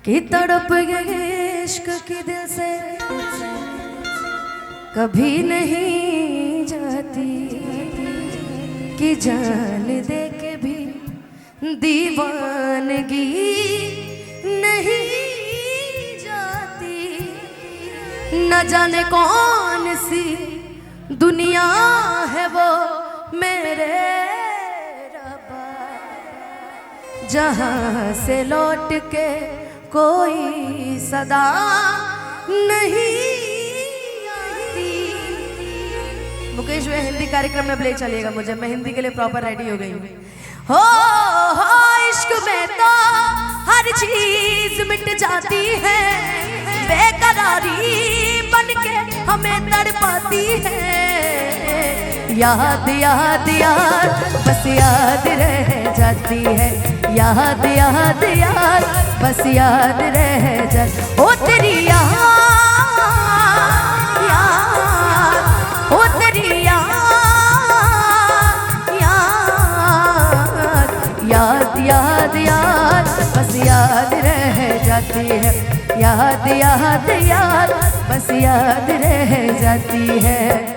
कि तड़प गए इश्क की दिल से कभी नहीं जाती, कि जान दे के भी दीवानगी नहीं जाती। न जाने कौन सी दुनिया है वो मेरे रब्बा, जहाँ से लौट के कोई सदा नहीं आती। मुकेश भाई हिंदी कार्यक्रम में ले चलिएगा मुझे, मैं हिंदी के लिए प्रॉपर रेडी हो गई हूँ। हो इश्क में तो हर चीज मिट जाती है, बेकरारी बन के हमें तड़पाती है। याद याद याद बस याद रह जाती है, याद याद याद बस याद रह जाती। ओ तेरी याद ओ तेरी याद याद याद याद बस याद रह जाती है, याद याद याद बस याद रह जाती है।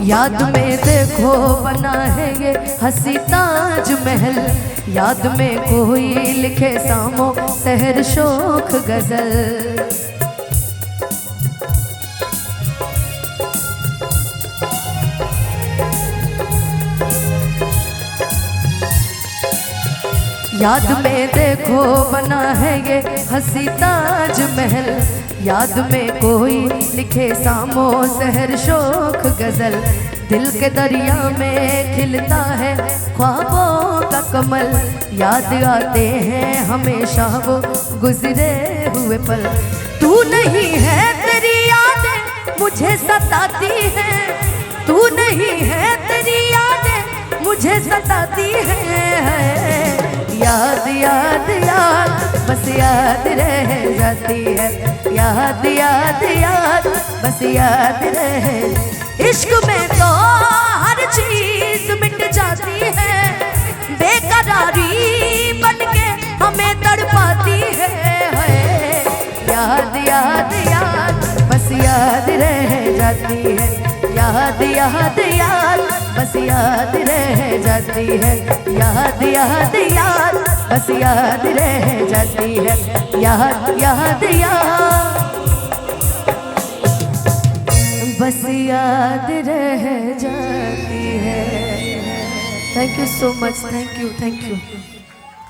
याद में देखो बना है ये हंसी ताज महल, याद में कोई लिखे सामो सहर शोक गजल। याद में देखो बना है ये हंसी ताज महल, याद में कोई लिखे सामो सहर शोक गजल। दिल के दरिया में खिलता है ख्वाबों का कमल, याद आते हैं हमेशा वो गुजरे हुए पल। तू नहीं है तेरी यादें मुझे सताती हैं, तू नहीं है तेरी यादें मुझे सताती हैं। याद याद याद बस याद रह जाती है, याद याद याद बस याद रह। इश्क में तो हर चीज मिट जाती है, बेकरारी बन के हमें तड़पाती है। याद याद याद बस याद रह जाती है, याद याद याद बस याद रह जाती है, याद याद याद बस याद रह जाती है, याद याद याद बस याद रह जाती है। Thank you so much, thank you.